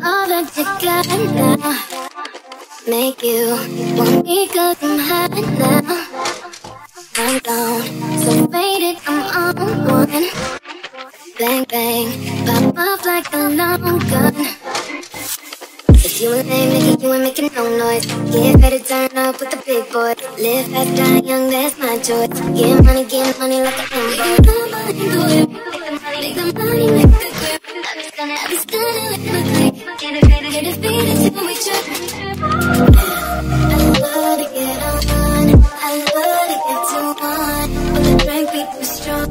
all that you got now. Make you want me 'cause I'm hot now. I'm gone, so faded, I'm on one. Bang, bang, pop off like a long gun. If you ain't lame, nigga, you ain't making no noise. Get ready to turn up with the big boy. Live fast, die young, that's my choice. Get money like an invoice. Make the money, make the grip. I be stunning like my click. Get it faded till we trip. I love to get on, I love to get too on. When the drink be too strong,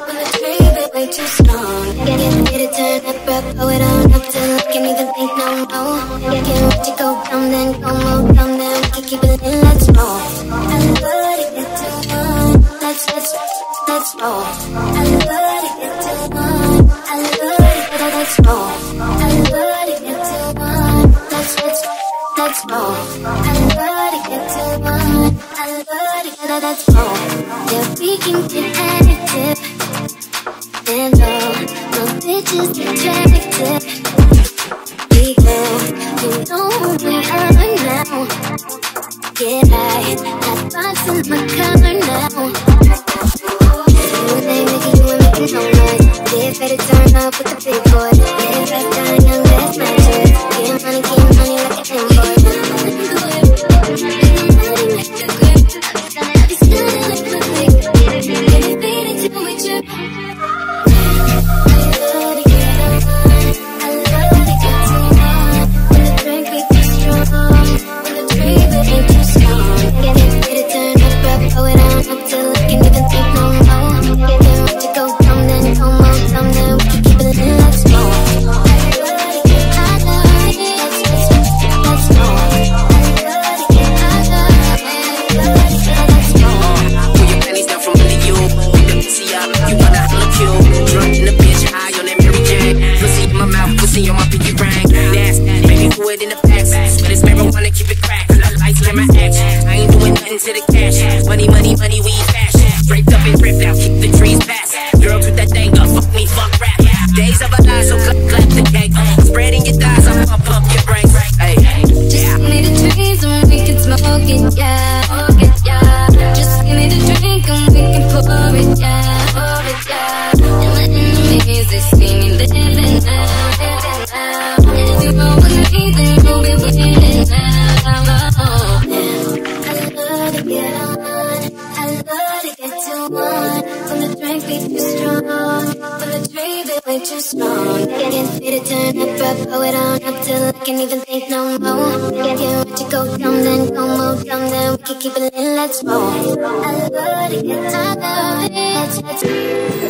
when the drink be way too strong. Get it turned up, blow it on up till I can't even think no more. Can't let you go down, then go more down, then we can keep it in, let's roll. I love to get too on, let's roll. I love to get too on, I love to let's roll. I love to get too on, let's roll. I love to get too on, I love to get let's roll. Yeah, we can get addictive, and all no bitches attractive. We go, you know who we are now. Get high, hot box in my car now. You ain't making no noise. Get ready to turn up with the big boy. Live fast, die young, that's my choice. Get money like an invoice. I be stunning like my click. Get it faded till we trip. I love to get on, I love to get too on. When the drink be too strong, when the drink be too strong. Get it turned up, blow it on up till I can't even think no more. Can't let you go down, then go more down, then we can keep it in, let's go. On my pinky ring, nasty, maybe do it in the past. But it's marijuana, keep it cracked. Lights, camera, action. I ain't doing nothing to the cash. Money, weed, fashion. Draped up and ripped out, keep the trees past. Girl, took that thing up, fuck me, fuck rap. Days of our lives, so clap the cake. Spreading your thighs, I'm pump your brains. Hey, just give me the trees and we can smoke it, yeah. Just give me the drink and we can pour it, yeah. And my enemies, they see me living now. You know what I need, then we'll be winning now. I love to get on, I love to get too on. When the drink be too strong, when the drink be way too strong. Get faded, turn up, blow it on up till I can't even think no more. Can't let you go down, then go more down, then we can keep it in, let's roll. I love to get on, I love it.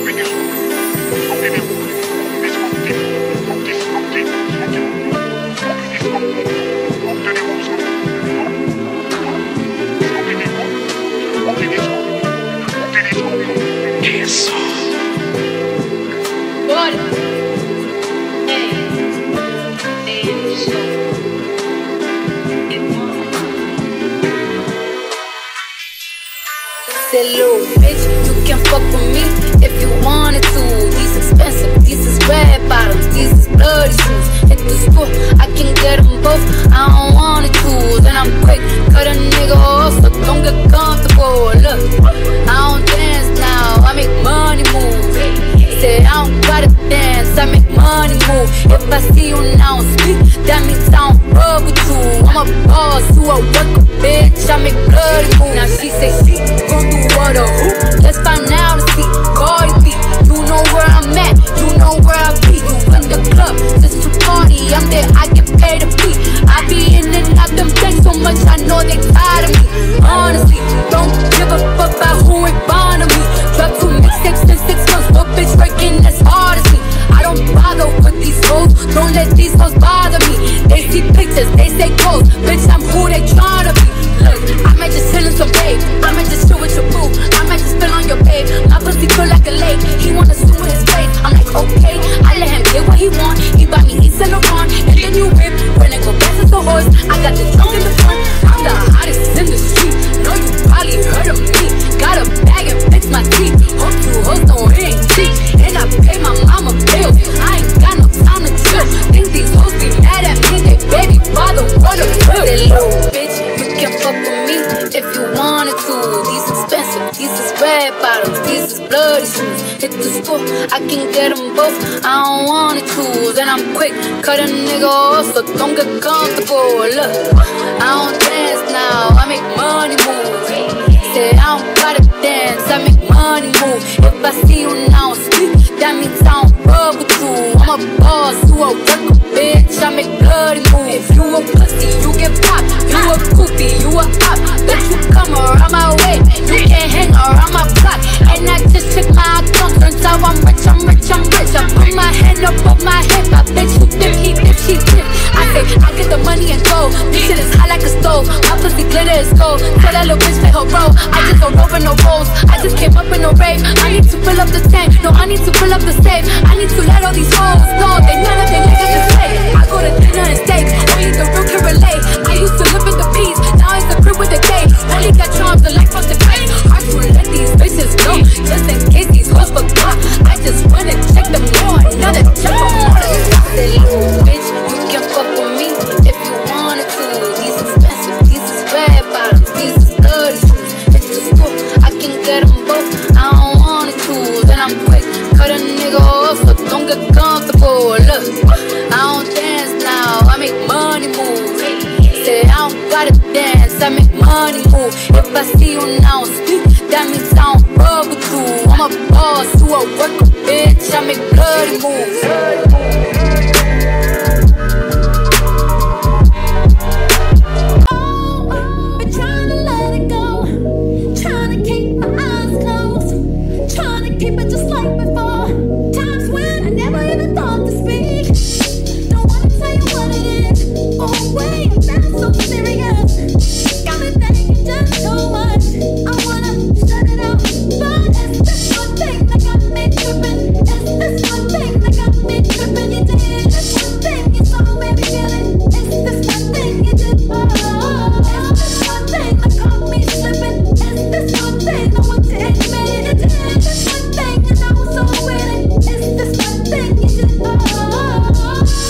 Little bitch, you can fuck with me if you wanted to. These expensive, these is red bottoms, these is bloody shoes. Hit the school, I can get them both, I don't wanna choose. And I'm quick, cut a nigga off, so don't get comfortable. Look, I don't dance now, I make money move. Say I don't gotta dance, I make money move. If I see you now speak, that means I don't rub with you. I'm a boss, you a worker, bitch, I make bloody moves. Now she say she gon' do what or who? Let's find out and see. Cardi B, you know where I'm at, you know where I be. You in the club, just to party, I'm there, I get paid to be. I be in and out them things so much, I know they tired of me. Honestly, don't give a fuck about who ain't bond of me. Drop 2 mixtapes in 6 months, no bitch working as hard as me. I don't bother with these hoes, don't let these hoes bother me. They see pictures, they say goals, bitch I'm who they tryna be. Look, I might just chill in some babe, I might just chill with your boo, I might just spill on your babe. My pussy feel like a lake, he wanna swim with his face. I'm like okay, I let him get what he want. He buy me East and Laurent, and then you whip, when it go back to the horse. I got the trunk in the front, I'm the hottest in the street. Know you probably heard of me, got a bag and fix my teeth. Hope you hoes don't ain't cheap, and I pay my mama bills. I ain't got no time to chill, think these hoes be the store, I can get them both. I don't wanna choose, and I'm quick, cut a nigga off, so don't get comfortable. Look, I don't dance now, I make money move. Say I don't gotta dance, I make money move. If I see you now speak, that means I don't rub with you. I'm a boss, you a worker, bitch, I make bloody move. If you a pussy, you get popped. You a goofy, you a op. Let you come around my way, you can't hang around my block. And I just check my account, turns out I'm rich, I'm rich, I'm rich. I put my hand up my hip, I bet you dip, he dip, she dip. I say, I get the money and go. This shit is hot like a stove, my pussy glitter is gold. Tell that little bitch play her role, I just don't roll no rolls. I just came up in a rave, I need to fill up the tank. No, I need to fill up the safe. I need to let all these hoes know they none of they niggas is fake. I go to dinner and steak, only the real can relate. I used to live in the peace, now it's the crib with the day. Only got charms, the life of the grave. Hard to let these bitches know, just in case these hoes forgot. I just wanna check them more, another check from all the stuff. Bitch, you can fuck with me if you wanted to. These expensive, these is red bottoms, these is dirty shoes. It's the school, I can get them both. I don't wanna choose, and I'm quick, cut a nigga off, so don't get comfortable. Look, I don't dance now, I make money move. Say I don't gotta dance, I make money move. If I see you now speak, that means I don't rub with you. I'm a boss, you a worker, bitch, I make bloody moves. Keep it just like before. Times when I never even thought to speak. Don't wanna tell you what it is. Oh wait, that's so serious. Got me thinking just too much. I wanna shut it out, but it's this one thing that got me tripping. It's this one thing that got me tripping. You did this one thing, you saw me feeling. It's this one thing you did. It's this one thing that caught me slipping. It's this one thing I want to admit it. You did this one thing and I was so willing. It's this one thing you did.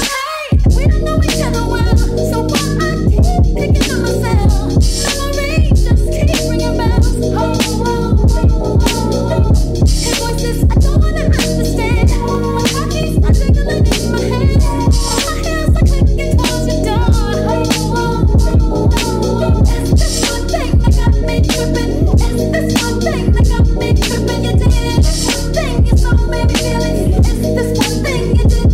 Hey, we don't know each other well, so why I keep picking on myself. Memories just keep ringing bells. And voices I don't wanna understand. My heart keeps on jiggling in my head. My hands are clicking towards your door. It's this one thing that got me tripping. It's this one thing that got me tripping. You did this one thing, you saw me feeling. It's this one thing you did.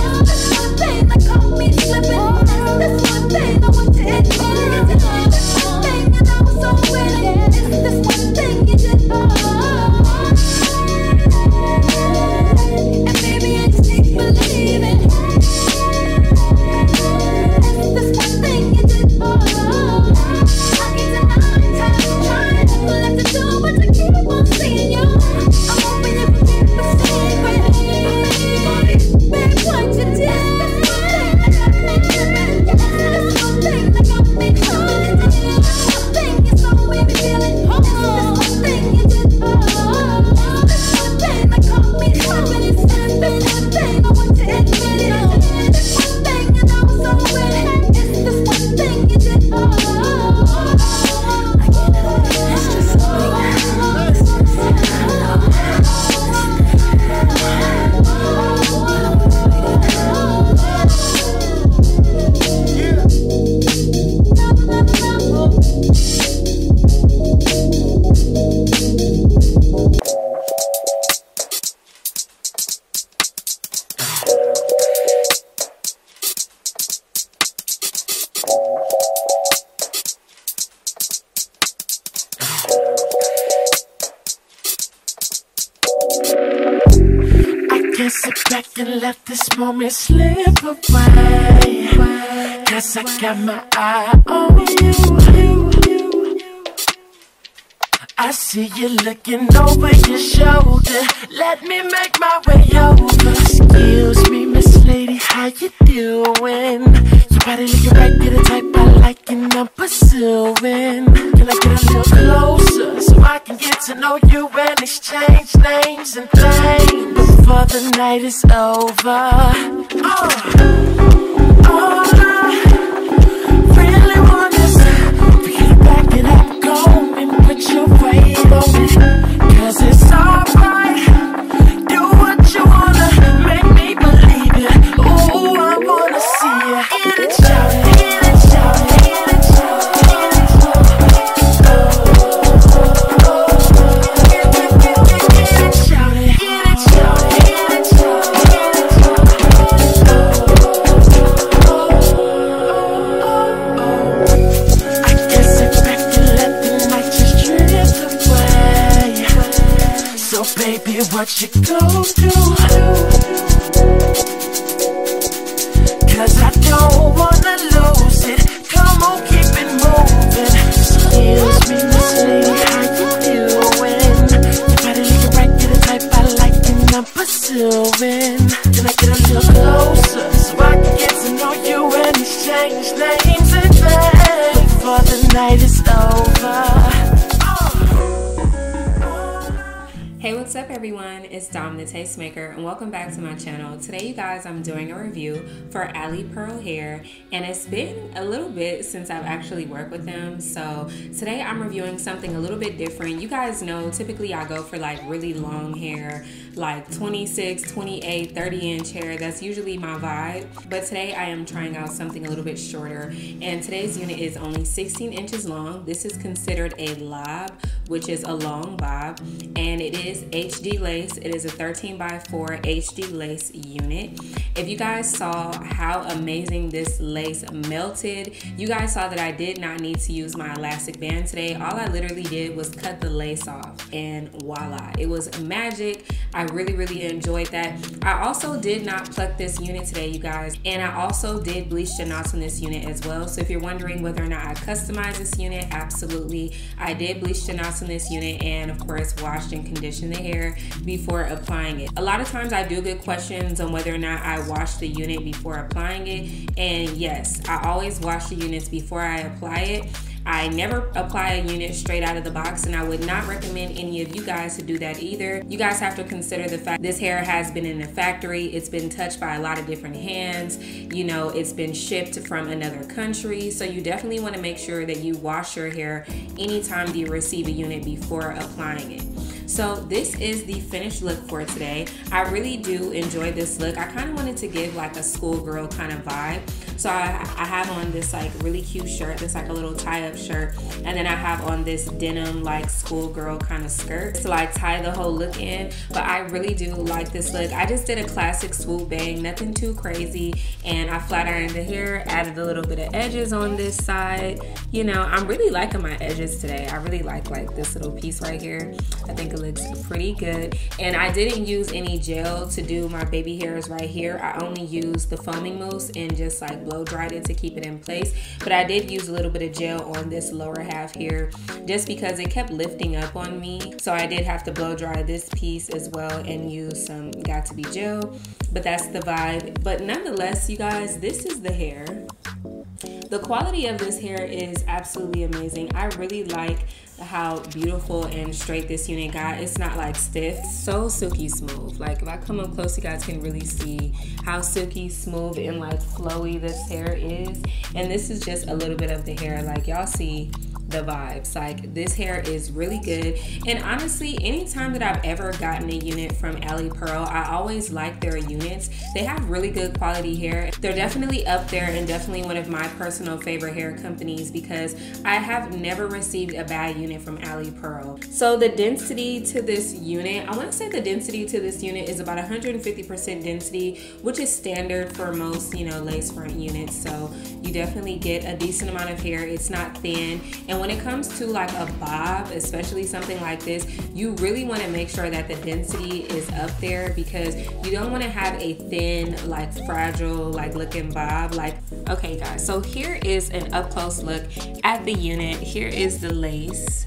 It's this one thing that caught me slipping. It's this one thing I want to admit. You did this one thing and I was so willing. It's this one thing you did. And baby, I just keep believing. It's this one thing you did. I can't deny time, trying to let the do, but I keep on seeing you. I'm hoping you can keep a secret. Babe, what you did? This one thing that got me tripping. This one thing that got me tripping. This one thing you saw me feeling. This one thing you did. This one thing that caught me slipping. It's this one thing I want to admit it. This one thing and I was so willing. It's this one thing you did. I can't help it. It's just something. Can't sit back and let this moment slip away. Cause I got my eye on you. I see you looking over your shoulder. Let me make my way over. Excuse me, Miss Lady, how you doing? Your body looking right, you're the type I like and I'm pursuing. Can I get a little closer so I can get to know you and exchange names and things before the night is over? All I really want is for you to back it up, go and put your weight on it. Cause it's alright. everyone, it's Dom the Tastemaker and welcome back to my channel. Today you guys, I'm doing a review for AliPearl hair, and it's been a little bit since I've actually worked with them, so today I'm reviewing something a little bit different. You guys know typically I go for like really long hair, like 26, 28, 30-inch hair. That's usually my vibe, but today I am trying out something a little bit shorter, and today's unit is only 16 inches long. This is considered a lob, which is a long bob, and it is HD lace. It is a 13x4 HD lace unit. If you guys saw how amazing this lace melted, you guys saw that I did not need to use my elastic band today. All I literally did was cut the lace off, and voila, it was magic. I really enjoyed that. I also did not pluck this unit today, you guys, and I also did bleach the knots on this unit as well. So if you're wondering whether or not I customized this unit, absolutely. I did bleach the knots on this unit and of course washed and conditioned the hair before applying it. A lot of times I do get questions on whether or not I wash the unit before applying it, and yes, I always wash the units before I apply it. I never apply a unit straight out of the box, and I would not recommend any of you guys to do that either. You guys have to consider the fact this hair has been in the factory. It's been touched by a lot of different hands. You know, it's been shipped from another country. So you definitely want to make sure that you wash your hair anytime you receive a unit before applying it. So this is the finished look for today. I really do enjoy this look. I kind of wanted to give like a schoolgirl kind of vibe. So I have on this like really cute shirt. That's like a little tie-up shirt. And then I have on this denim like schoolgirl kind of skirt to like tie the whole look in. But I really do like this look. I just did a classic swoop bang, nothing too crazy. And I flat ironed the hair, added a little bit of edges on this side. You know, I'm really liking my edges today. I really like this little piece right here. I think it looks pretty good. And I didn't use any gel to do my baby hairs right here. I only used the foaming mousse and just like blow dried it to keep it in place. But I did use a little bit of gel on this lower half here just because it kept lifting up on me. So I did have to blow dry this piece as well and use some got to be gel. But that's the vibe. But nonetheless, you guys, this is the hair. The quality of this hair is absolutely amazing. I really like how beautiful and straight this unit got. It's not like stiff, so silky smooth. Like if I come up close, you guys can really see how silky smooth and like flowy this hair is. And this is just a little bit of the hair. Like y'all see the vibes. Like this hair is really good. And honestly, anytime that I've ever gotten a unit from AliPearl, I always like their units. They have really good quality hair. They're definitely up there and definitely one of my personal favorite hair companies because I have never received a bad unit from AliPearl. So the density to this unit, I want to say the density to this unit is about 150% density, which is standard for most, you know, lace front units. So you definitely get a decent amount of hair. It's not thin. And when it comes to like a bob, especially something like this, you really want to make sure that the density is up there because you don't want to have a thin, like fragile, like looking bob. Like, okay guys, so here is an up close look at the unit. Here is the lace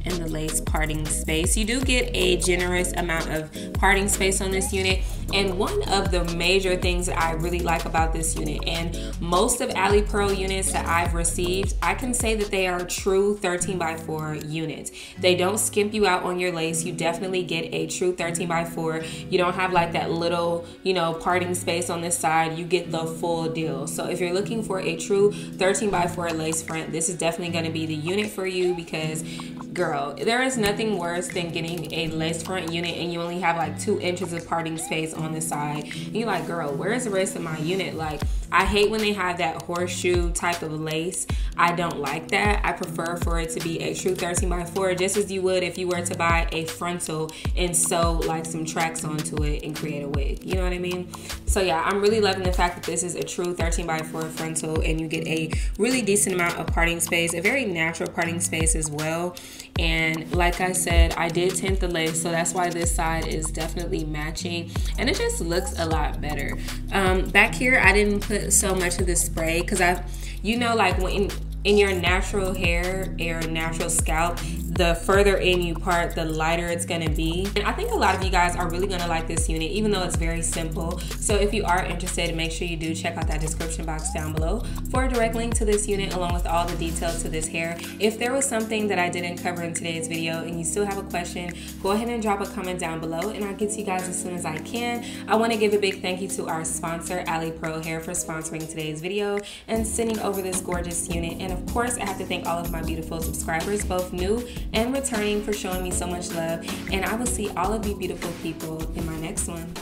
and the lace parting space. You do get a generous amount of parting space on this unit. And one of the major things that I really like about this unit, and most of AliPearl units that I've received, I can say that they are true 13x4 units. They don't skimp you out on your lace. You definitely get a true 13x4. You don't have like that little, you know, parting space on this side. You get the full deal. So if you're looking for a true 13x4 lace front, this is definitely going to be the unit for you because girl, there is nothing worse than getting a lace front unit and you only have like 2 inches of parting space on the side. And you're like, girl, where's the rest of my unit? Like, I hate when they have that horseshoe type of lace. I don't like that. I prefer for it to be a true 13x4, just as you would if you were to buy a frontal and sew like some tracks onto it and create a wig. You know what I mean? So yeah, I'm really loving the fact that this is a true 13x4 frontal and you get a really decent amount of parting space, a very natural parting space as well. And like I said, I did tint the lace, so that's why this side is definitely matching and it just looks a lot better. Back here, I didn't put so much of the spray because you know, like when in your natural hair or natural scalp, the further in you part, the lighter it's gonna be. And I think a lot of you guys are really gonna like this unit, even though it's very simple. So if you are interested, make sure you do check out that description box down below for a direct link to this unit along with all the details to this hair. If there was something that I didn't cover in today's video and you still have a question, go ahead and drop a comment down below and I'll get to you guys as soon as I can. I want to give a big thank you to our sponsor, AliPearl Hair, for sponsoring today's video and sending over this gorgeous unit. And of course, I have to thank all of my beautiful subscribers, both new and returning, for showing me so much love. And I will see all of you beautiful people in my next one.